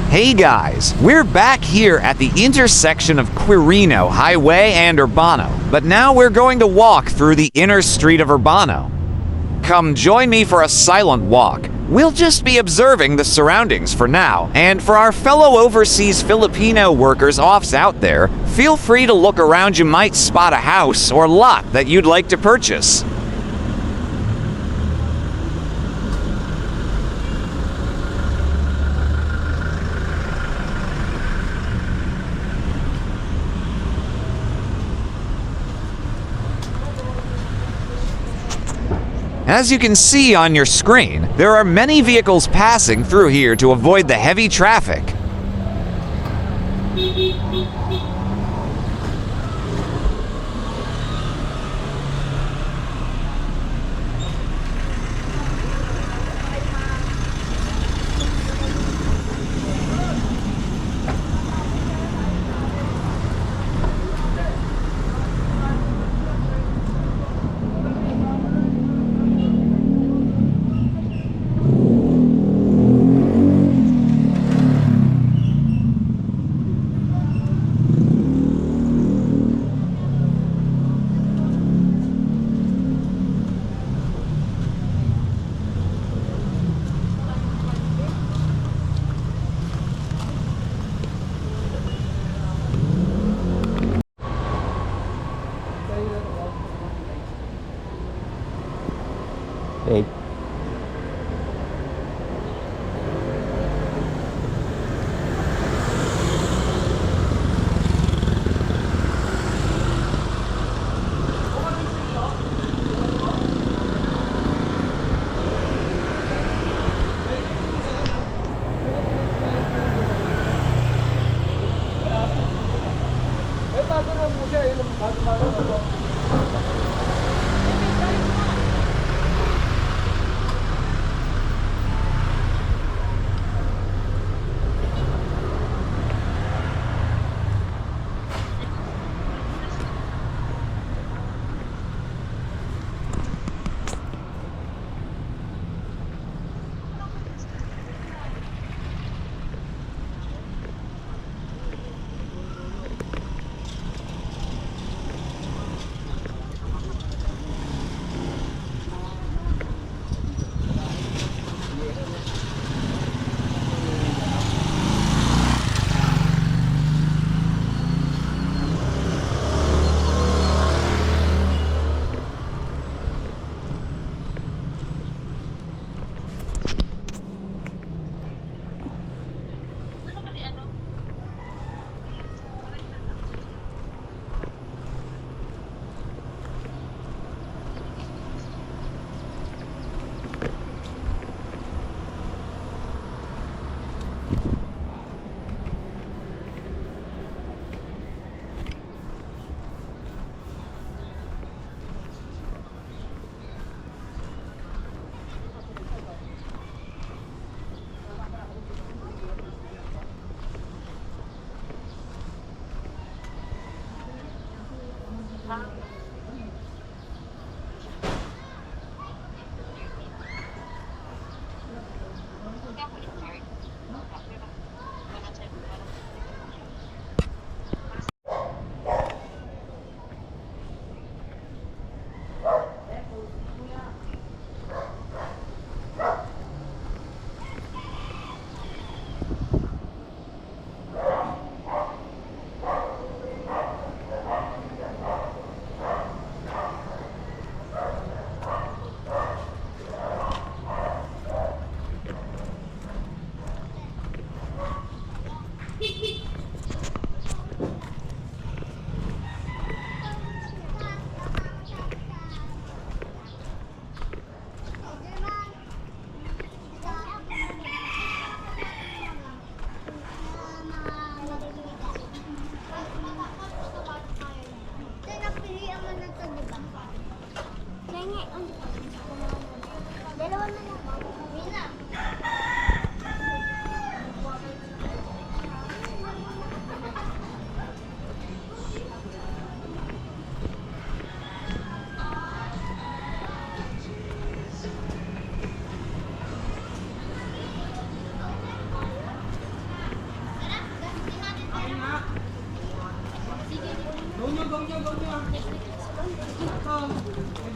Hey guys, we're back here at the intersection of Quirino Highway and Urbano, but now we're going to walk through the inner street of Urbano. Come join me for a silent walk. We'll just be observing the surroundings for now, and for our fellow overseas Filipino workers offs out there, feel free to look around. You might spot a house or lot that you'd like to purchase. As you can see on your screen, there are many vehicles passing through here to avoid the heavy traffic. Hey.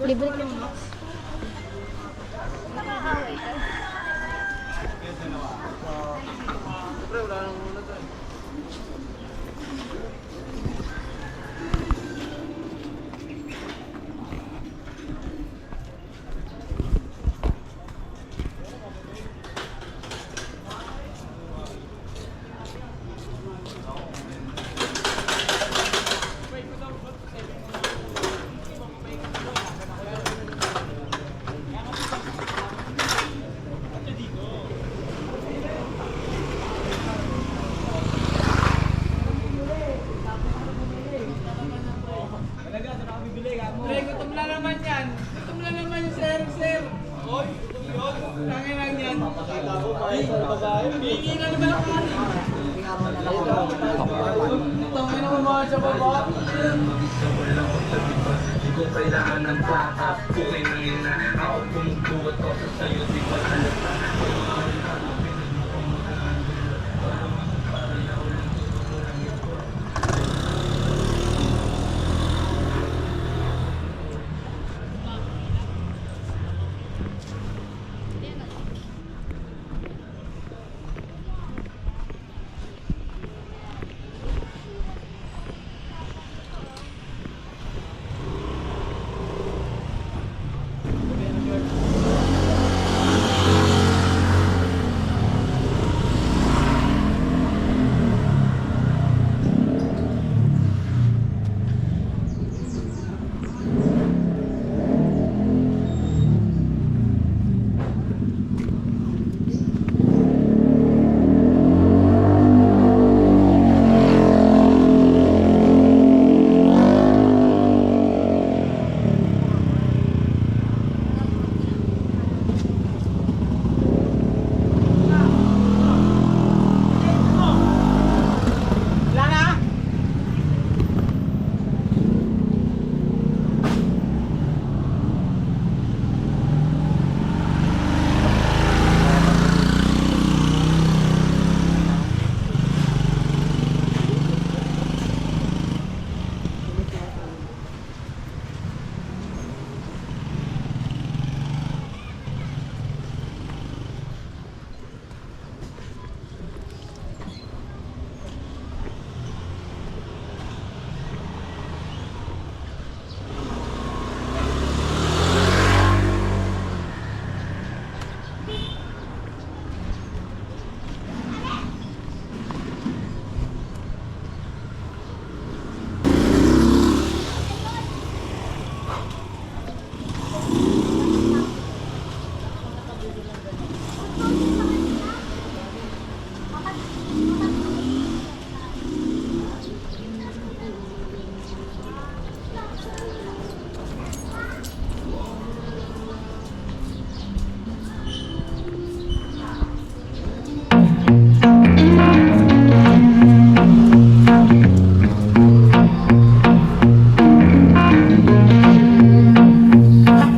Libre ko. Gutom na naman yan. Gutom na naman yung sir. Oy, gutom yun. Langin lang yan. Hingi na naman ang kanin. Tangin naman mga sa baba. Hindi ko kailangan ng backup. Kung na ako pumutuwa to sa sayo, di ko halata.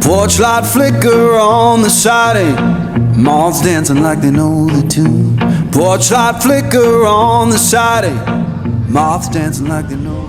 Porch light flicker on the siding, moths dancing like they know the tune. Porch light flicker on the siding, moths dancing like they know.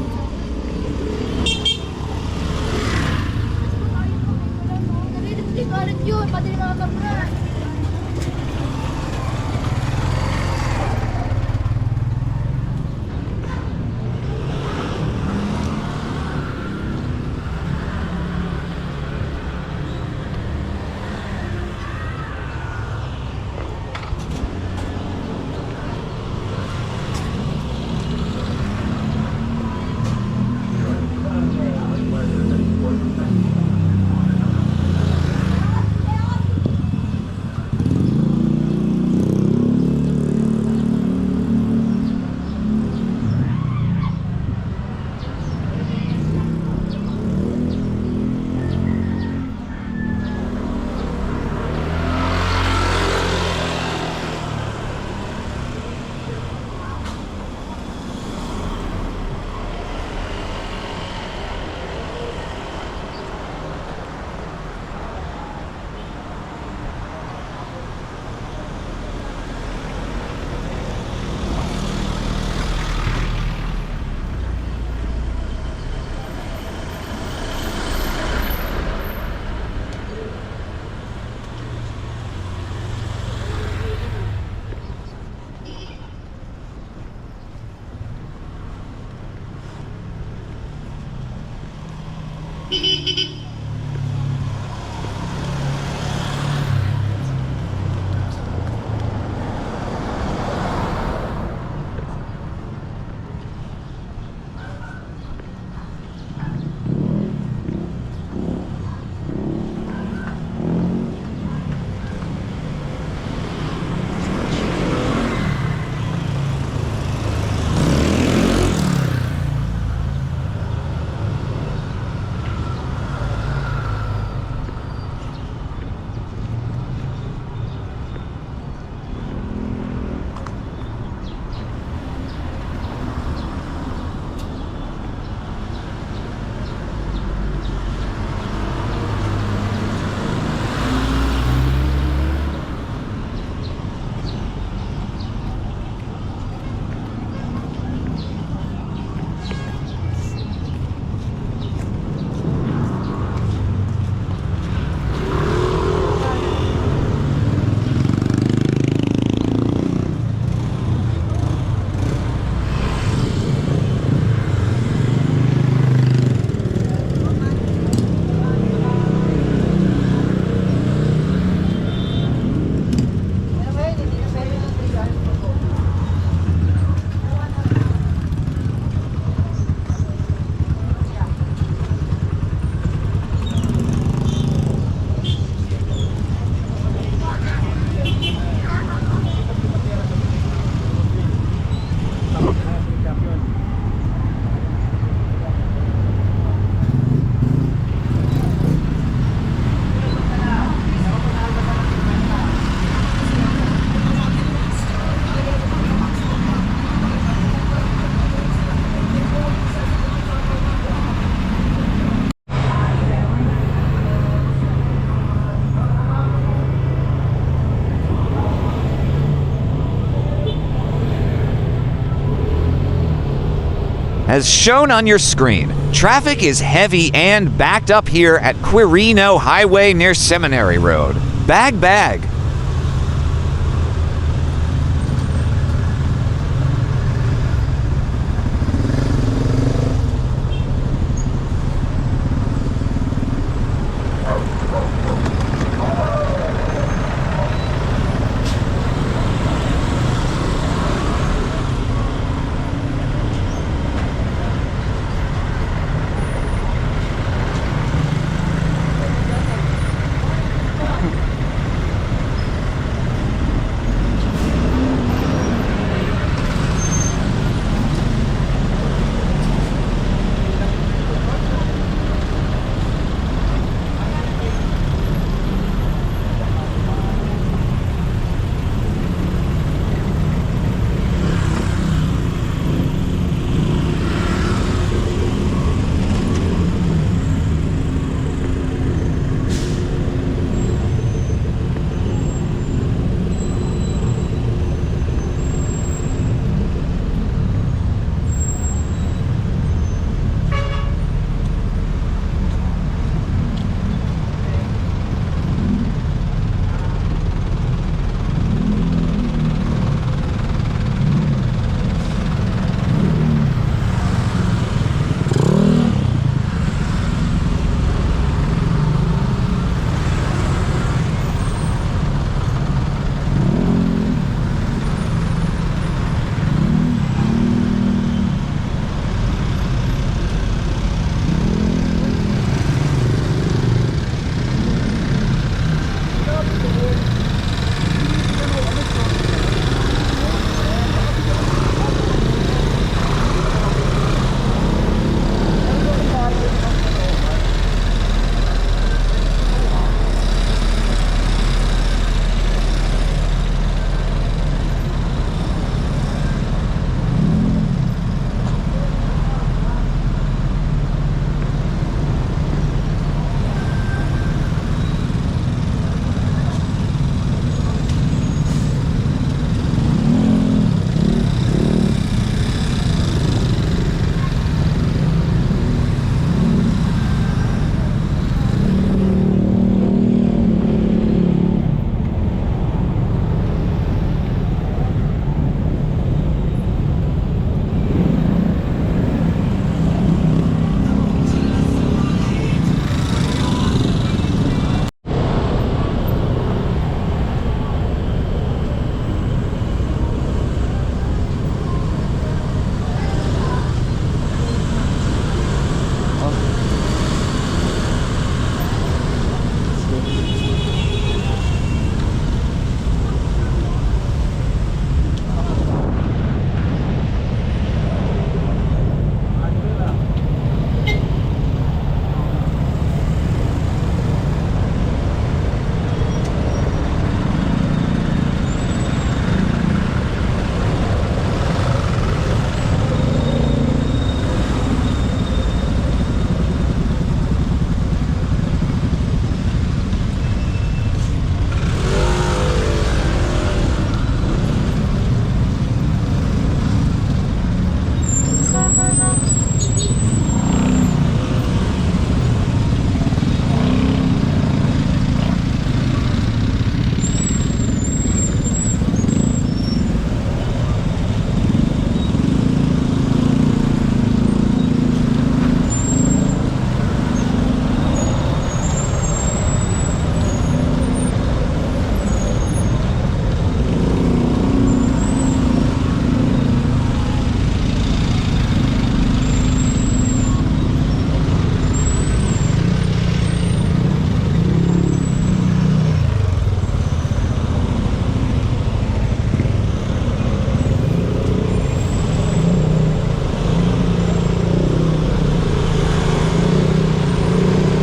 As shown on your screen, traffic is heavy and backed up here at Quirino Highway near Seminary Road. Bag.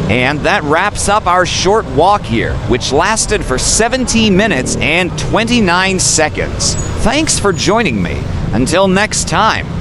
And that wraps up our short walk here, which lasted for 17 minutes and 29 seconds. Thanks for joining me. Until next time.